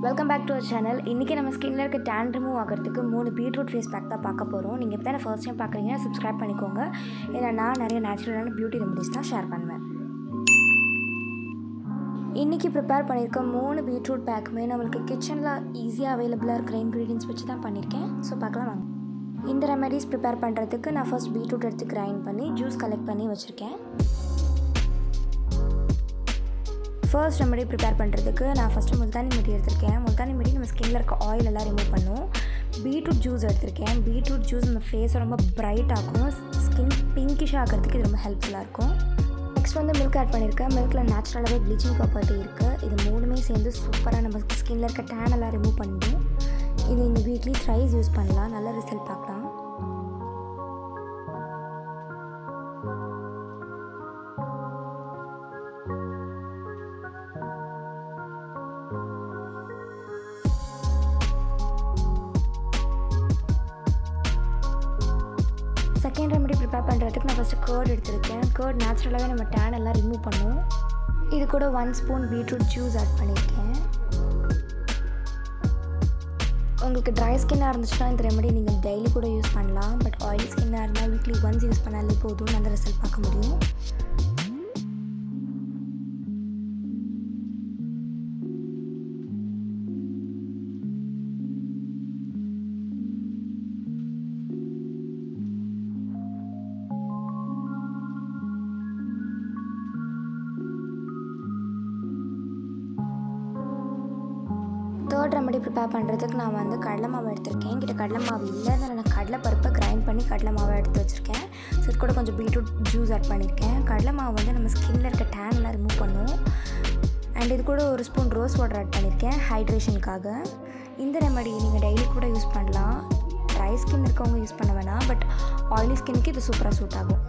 Welcome back to our channel. இன்றைக்கி நம்ம ஸ்கின்னில் இருக்க டேன் ரிமூவ் ஆகிறதுக்கு 3 பீட்ரூட் ஃபேஸ் பேக் தான் பார்க்க போகிறோம். நீங்கள் இப்போ தான் ஃபர்ஸ்ட் டைம் பார்க்குறீங்கன்னா சப்ஸ்கிரைப் பண்ணிக்கோங்க. ஏன்னா நான் நிறைய நேச்சுரலான பியூட்டி ரெமடிஸ் தான் ஷேர் பண்ணுவேன். இன்றைக்கி ப்ரிப்பேர் பண்ணியிருக்க 3 பீட்ரூட் பேக்குமே நம்மளுக்கு கிச்சனில் ஈஸியாக அவைலபிளாக இருக்கிற இன்க்ரீடியன்ஸ் வச்சு தான் பண்ணியிருக்கேன். ஸோ பார்க்கலாம் வாங்க. இந்த ரெமடிஸ் ப்ரிப்பேர் பண்ணுறதுக்கு நான் ஃபர்ஸ்ட் பீட்ரூட் எடுத்து கிரைண்ட் பண்ணி ஜூஸ் கலெக்ட் பண்ணி வச்சுருக்கேன். ஃபர்ஸ்ட் ரெமடி ப்ரிப்பேர் பண்ணுறதுக்கு நான் ஃபஸ்ட்டு முல்தானி மிட்டி எடுத்திருக்கேன். முல்தானி மிட்டி நம்ம ஸ்கின்னில் இருக்க ஆயில் எல்லாம் ரிமூவ் பண்ணும். பீட்ரூட் ஜூஸ் எடுத்திருக்கேன். பீட்ரூட் ஜூஸ் நம்ம ஃபேஸை ரொம்ப பிரைட் ஆகும், ஸ்கின் பிங்கிஷாக ஆகிறதுக்கு இது ரொம்ப ஹெல்ப்ஃபுல்லாக இருக்கும். நெக்ஸ்ட் வந்து மில்க் ஆட் பண்ணியிருக்கேன். மில்கில் நேச்சுரலாகவே ப்ளீச்சிங் ப்ராப்பர்ட்டி இருக்குது. இது மூணுமே சேர்ந்து சூப்பராக நம்ம ஸ்கின்னில் இருக்க டேன் எல்லாம் ரிமூவ் பண்ணிடும். இது நீங்கள் வீக்லி த்ரைஸ் யூஸ் பண்ணலாம், நல்ல ரிசல்ட் பார்க்கலாம். செகண்ட் ரெமடி ப்ரிப்பேர் பண்ணுறதுக்கு நான் ஃபஸ்ட்டு கர்ட் எடுத்திருக்கேன். கர்ட் நேச்சுரலாகவே நம்ம டேன் எல்லாம் ரிமூவ் பண்ணும். இது கூட 1 ஸ்பூன் பீட்ரூட் ஜூஸ் ஆட் பண்ணியிருக்கேன். உங்களுக்கு ட்ரை ஸ்கின்னாக இருந்துச்சுன்னா இந்த ரெமடி நீங்கள் டெய்லி கூட யூஸ் பண்ணலாம். பட் ஆயிலி ஸ்கின்னாக இருந்தால் வீக்லி ஒன்ஸ் யூஸ் பண்ணாலே போதும், நல்ல ரிசல்ட் பார்க்க முடியும். தேர்ட் ரெமடி ப்ரிப்பேர் பண்ணுறதுக்கு நான் வந்து கடலை மாவு எடுத்திருக்கேன். என்கிட்ட கடலை மாவு இல்லை, அதனால் நான் கடலை பருப்பை கிரைண்ட் பண்ணி கடலை மாவை எடுத்து வச்சுருக்கேன். ஸோ இது கூட கொஞ்சம் பீட்ரூட் ஜூஸ் ஆட் பண்ணியிருக்கேன். கடலை மாவு வந்து நம்ம ஸ்கின்னில் இருக்க டேன்லாம் ரிமூவ் பண்ணும். அண்ட் இது கூட 1 ஸ்பூன் ரோஸ் வாட்டர் ஆட் பண்ணியிருக்கேன் ஹைட்ரேஷனுக்காக. இந்த ரெமடி நீங்கள் டெய்லி கூட யூஸ் பண்ணலாம். ட்ரை ஸ்கின் இருக்கவங்க யூஸ் பண்ண வேணாம், பட் ஆயிலி ஸ்கின்னுக்கு இது சூப்பராக சூட் ஆகும்.